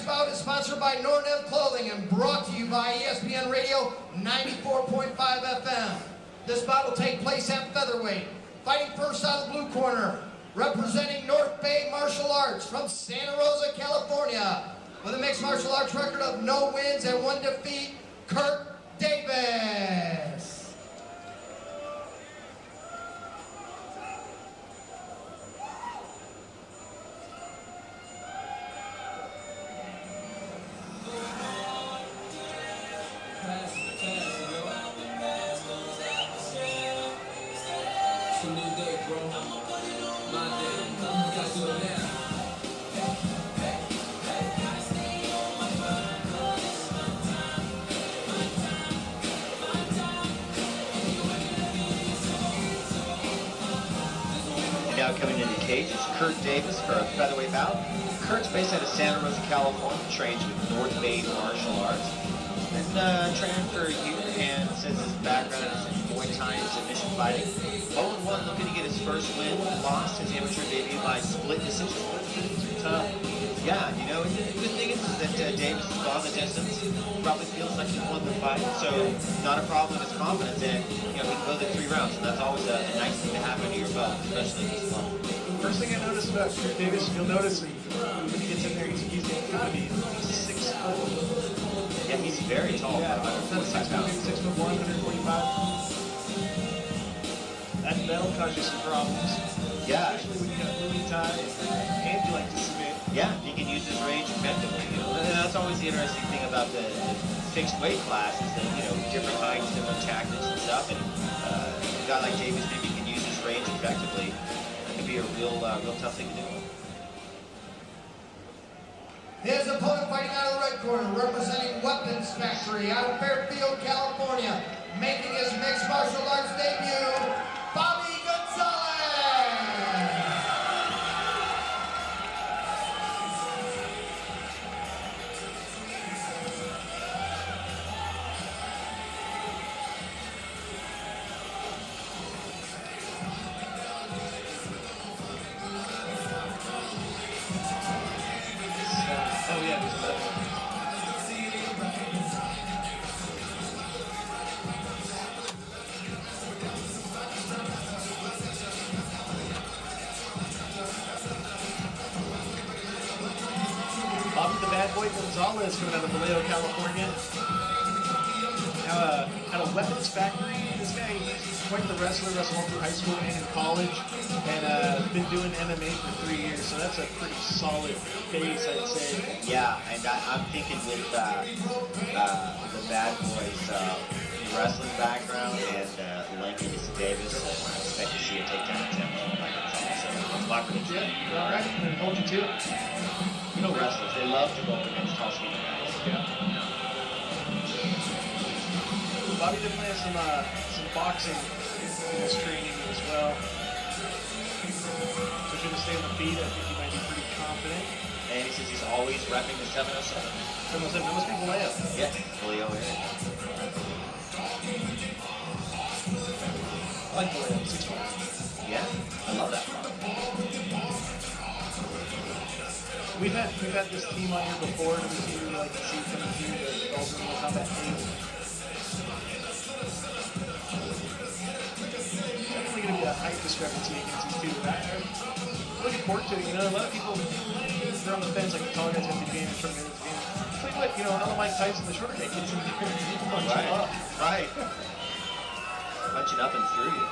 bout is sponsored by Nornev Clothing and brought to you by ESPN Radio 94.5 FM. This bout will take place at featherweight. Fighting first out of the blue corner, representing North Bay Martial Arts from Santa Rosa, California, with a mixed martial arts record of no wins and 1 defeat, Kurt Davis. Now coming into the cage is Kurt Davis for a featherweight bout. Kurt's based out of Santa Rosa, California, trains with North Bay Martial Arts. Been training for a year and says his background is in Muay Thai and submission fighting. 0-1, looking to get his first win. Lost his amateur debut by split decision. Tough. Yeah, you know, the good thing is that Davis has gone the distance. Probably feels like he's won the fight, so not a problem with his confidence. And you know, he can go the 3 rounds, and that's always a nice thing to have under your belt, especially at this level. First thing I noticed about Kurt Davis, you'll notice when he gets in there, he's got to be 6 foot. Yeah, he's very tall. Yeah, 6 foot 1, 145. That'll cause you some problems. Yeah. Especially when you got Muay Thai and you like to submit. Yeah, he can use his range effectively. You know, and that's always the interesting thing about the fixed weight class is that, you know, different heights, different tactics and stuff. And a guy like Davis maybe can use his range effectively. That could be a real tough thing to do. His opponent fighting out of the red corner, representing Weapons Factory out of Fairfield, California, making his mixed martial arts debut, Bobby Gonzales. Oh yeah, there's that. Bobby the Bad Boy Gonzales coming out of Vallejo, California. At a weapons factory. This guy, he's quite the wrestler, wrestled all through high school and in college, and been doing MMA for 3 years, so that's a pretty solid base, I'd say. Yeah, and I'm thinking with the Bad Boys wrestling background and likeness to Davis, I expect to see a takedown attempt from Gonzales. So that's my prediction. Yeah, all right, I'm going to hold you to it. You know wrestlers, they love to go up against tall, skinny guys. Yeah. Bobby definitely has some boxing in his training as well. So should have stayed on the feet. I think he might be pretty confident. And he says he's always repping the 707. 707, that must be Vallejo. Yeah, Vallejo area. I like Vallejo, 6'5". Yeah, I love that. We've had this team on here before, and we really like to see coming through the Ultimate Combat team. Definitely going to be a height discrepancy against these two. I'm looking forward to it. You know, a lot of people they're on the fence, like the taller guy's going to be advantage, short guy's going to be advantage. Tell you what, you know, I don't Mike Tyson, the shorter guy gets in there and he punches up. Right. Punching up and through you.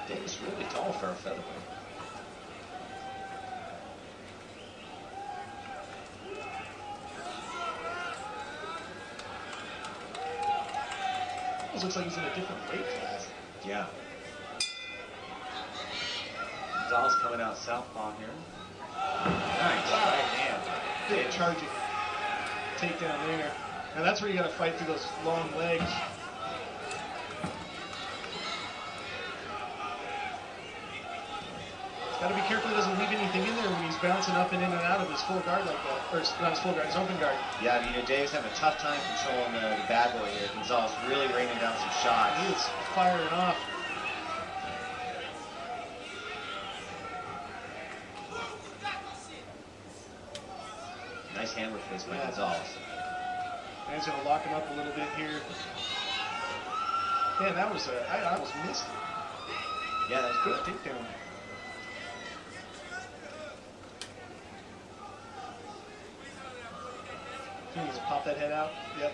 Davis really tall for a featherweight. Almost looks like he's in a different weight class. Yeah. Gonzales coming out southpaw here. Nice right hand. Big charging takedown there. Now that's where you got to fight through those long legs. Got to be careful he doesn't leave anything in there when he's bouncing up and in and out of his full guard like that. Or not his full guard, his open guard. Yeah, you know, Dave's having a tough time controlling the bad boy here. Gonzales really raining down some shots. He is firing off. Nice handwork face by Gonzales. Man's going to lock him up a little bit here. Man, that was I almost missed it. Yeah, that was Good good. takedown. He's gonna pop that head out. Yep.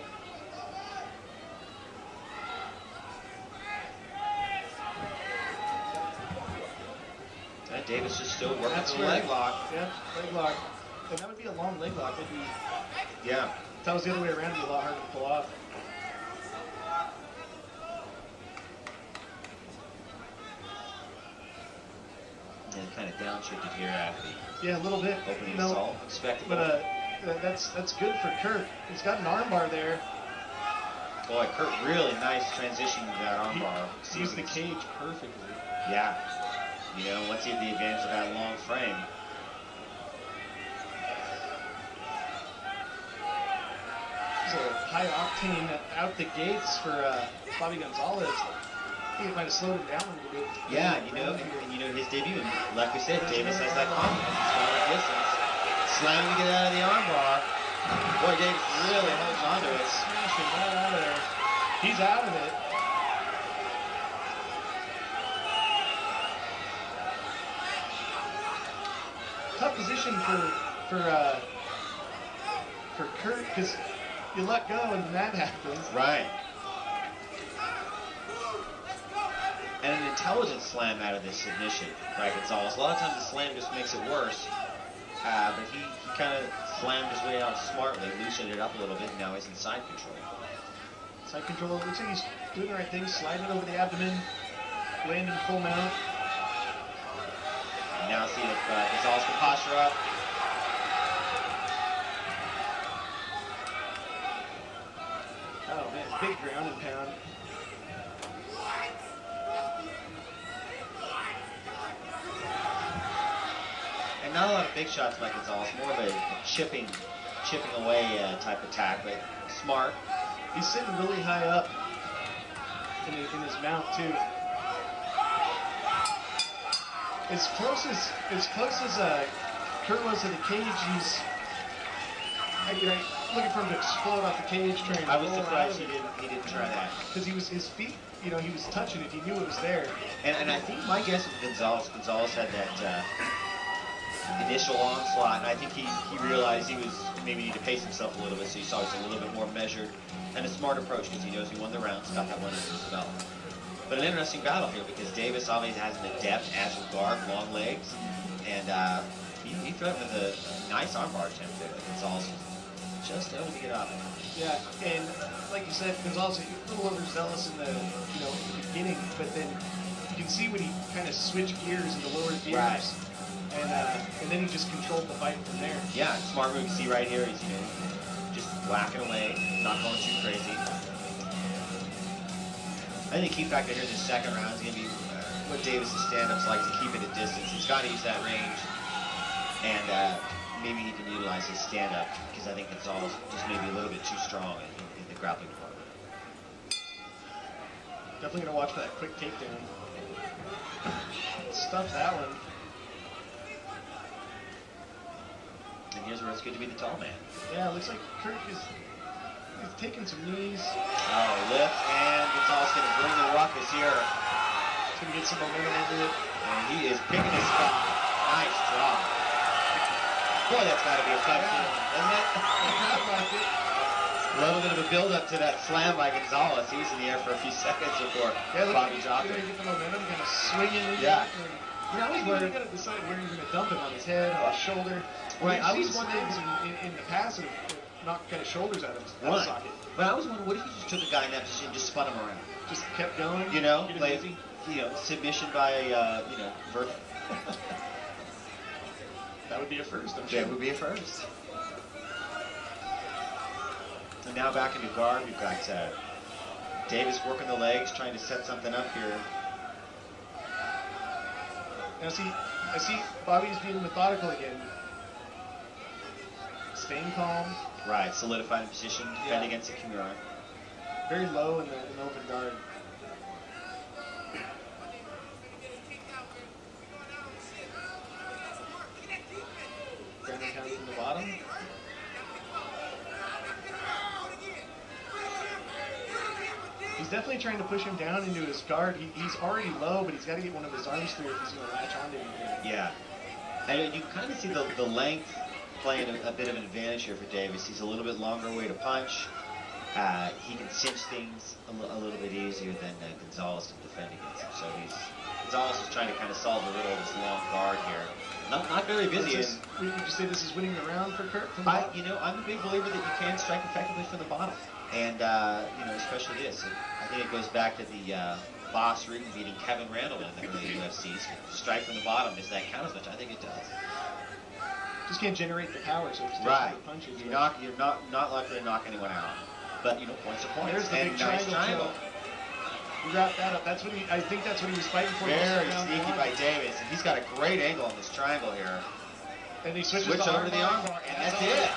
And Davis is still working That's the where- leg lock. Yep, leg lock. And that would be a long leg lock. That'd be, Yeah. if that was the other way around, it'd be a lot harder to pull off. And kind of downshifted here after the Yeah, a little bit. opening No, assault. Expectable. but that's good for Kurt. He's got an armbar there. Boy, Kurt, really nice transition to that He armbar. sees the cage perfectly. Yeah. You know, once he had the advantage of that long frame. He's a high octane out the gates for Bobby Gonzales. I think it might have slowed him down a little bit. Yeah, you know, and you know his debut, and like we said, Davis has that confidence. He's got the distance. Slamming to get out of the armbar. Boy, Davis really holds on to it. Smashing right out of there. He's out of it. Tough position for Kurt, because you let go and that happens. Right. And an intelligent slam out of this submission by Gonzales. A lot of times the slam just makes it worse. But he kind of slammed his way out smartly, loosened it up a little bit, and now he's in side control. Side control, looks like he's doing the right thing, sliding over the abdomen, landing full mount. And now see if Gonzales can posture up. Oh man, big ground and pound. And not a lot of big shots by Gonzales, more of a chipping away type attack, but smart. He's sitting really high up in his mount too. As close as Kurt was to the cage, he's looking for him to explode off the cage, trying to I was roll surprised out of he didn't try that. because his feet, he was touching it. He knew it was there. And I think my guess with Gonzales had that initial onslaught, and I think he realized he was maybe need to pace himself a little bit, so he saw he's a little bit more measured and a smart approach because he knows he won the rounds, got that one under his belt. But an interesting battle here because Davis obviously has an adept agile guard, long legs, and he threatened with a nice armbar attempt there. Gonzales was just able to get out of it. Yeah, and like you said, Gonzales a little overzealous in the in the beginning, but then you can see when he kind of switched gears into lower gears. Right. And then he just controlled the fight from there. Yeah, smart move. You see right here, he's just whacking away, not going too crazy. I think the key factor here in the second round is going to be what Davis' stand-ups like to keep it at distance. He's got to use that range, and maybe he can utilize his stand-up because I think Gonzales just maybe a little bit too strong in the grappling department. Definitely going to watch for that quick takedown. Stuff that one. And here's where it's good to be the tall man. Yeah, it looks like Kurt is taking some knees. Oh, lift, and Gonzales going to bring the ruckus here. He's going to get some momentum into it. And he is picking his spot. Nice drop. Boy, that's got to be a tough Yeah. doesn't it? A little bit of a build-up to that slam by Gonzales. He was in the air for a few seconds before Bobby dropped He's it. going to get the momentum, kind of swinging into Yeah. it. I was wondering, you got to decide where you're going to dump him, on his head, on his shoulder. Right, I We've was seen wondering- things in the past that have knocked kind of shoulders out of his Right. socket. But I was wondering, what if he just took a guy in that position and just spun him around? Just kept going. You know, get him like, busy. submission by, Vert. That would be a first, I'm sure. That would be a first. And now back into guard, we've got Davis working the legs, trying to set something up here. Now I see Bobby's being methodical again. Staying calm, Right, solidified in position, defend Yeah. against the Kimura. very low in the open guard. Ground and pound from the bottom. he's definitely trying to push him down into his guard. He's already low, but he's got to get one of his arms through if he's going to latch onto anything. Yeah. And you kind of see the length playing a bit of an advantage here for Davis. He's a little bit longer way to punch. He can cinch things a little bit easier than Gonzales to defend against him. So Gonzales is trying to kind of solve the riddle of this long guard here. Not very busy. Would you say this is winning the round for Kurt? I'm a big believer that you can strike effectively from the bottom. And, especially this. I think it goes back to the Boss Rutan beating Kevin Randall in the early UFCs. Strike from the bottom. Does that count as much? I think it does. Just can't generate the power, so it's right. The punches. You're not likely to knock anyone out. But, points are points. There's the big triangle. He wrapped that up. I think that's what he was fighting for. Very sneaky by Davis. And he's got a great angle on this triangle here. And he switches over to the armbar, and that's it.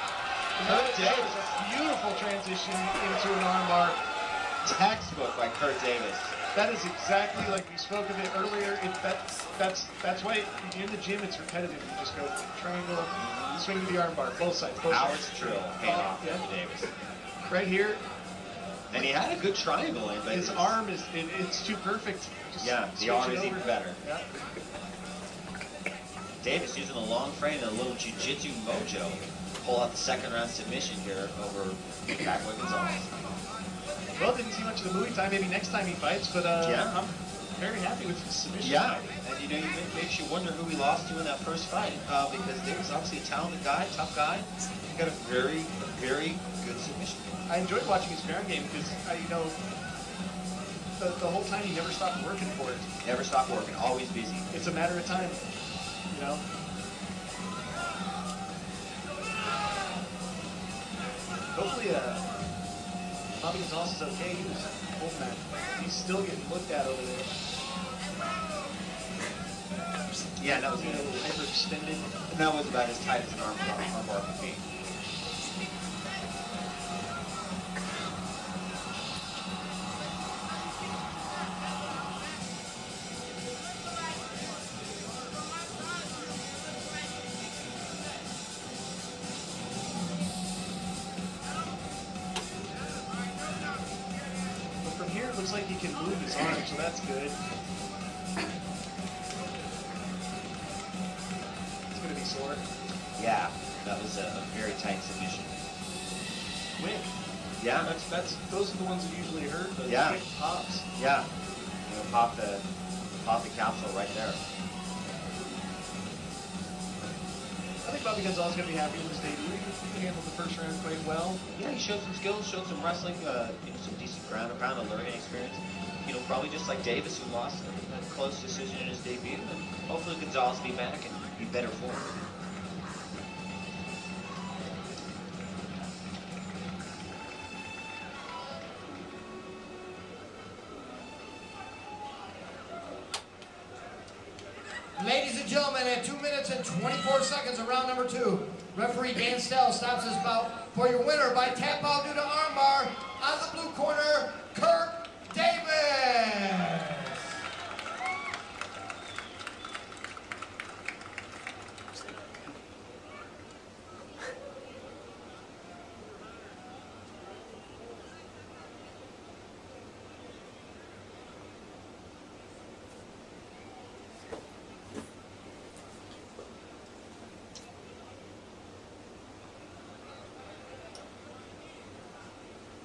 Kurt Davis, a beautiful transition into an armbar. Textbook by Kurt Davis. That is exactly like we spoke of it earlier. That's why in the gym it's repetitive. You just go triangle, swing to the armbar, both sides. Hours drill paid off for Davis. Right here. And he had a good triangle in, but his arm it's too perfect. The arm is even better. Yeah. Davis using a long frame and a little jiu-jitsu mojo to pull out the second round submission here over Backwood Gonzales. Well, didn't see much of the movie time. Maybe next time he fights, but I'm very happy with his submission. Yeah, and it makes you wonder who he lost to in that first fight because Davis obviously a talented guy, tough guy. He got a very, very good submission. I enjoyed watching his ground game because the whole time he never stopped working for it. Never stopped working, always busy. It's a matter of time, Hopefully, Bobby Gonzales is okay. He was old man. He's still getting looked at over there. Yeah, that was a little hyperextended. And that was about as tight as an armbar could be. Looks like he can move his arm, so that's good. It's going to be sore. Yeah, that was a very tight submission. Quick. Yeah. Those are the ones that usually hurt. Those quick pops. Yeah. Pop the capsule right there. I think Bobby Gonzales is going to be happy with his debut. He handled the first round quite well. Yeah, he showed some skills, showed some wrestling, some decent ground and pound, a learning experience. Probably just like Davis, who lost a close decision in his debut, and hopefully Gonzales will be back and be better form. Ladies and gentlemen, at 2 minutes and 24 seconds of round number 2, referee Dan Stell stops his bout for your winner by tap out due to armbar on the blue corner, Kurt Davis.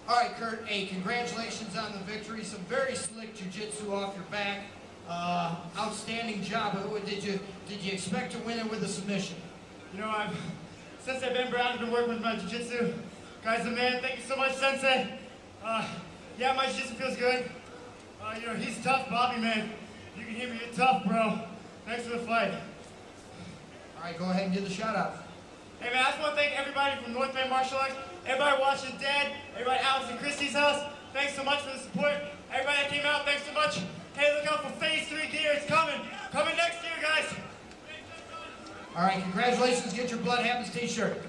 All right, Kurt, congratulations on the victory. Some very slick jiu-jitsu off your back. Outstanding job. Did you expect to win it with a submission? Since I've been around, I've been working with my jiu-jitsu. Guys, man, thank you so much, Sensei. Yeah, my jiu-jitsu feels good. He's tough, Bobby, man. You can hear me, you're tough, bro. Thanks for the fight. All right, go ahead and do the shout-out. Hey, man, I just want to thank everybody from North Bay Martial Arts, everybody watching Dad, everybody at Alex and Christie's house. Thanks so much for the support. Everybody that came out, thanks so much. Hey, look out for Phase 3 gear. It's coming. Coming next year, guys. All right, congratulations. Get your Blood Happens t-shirt.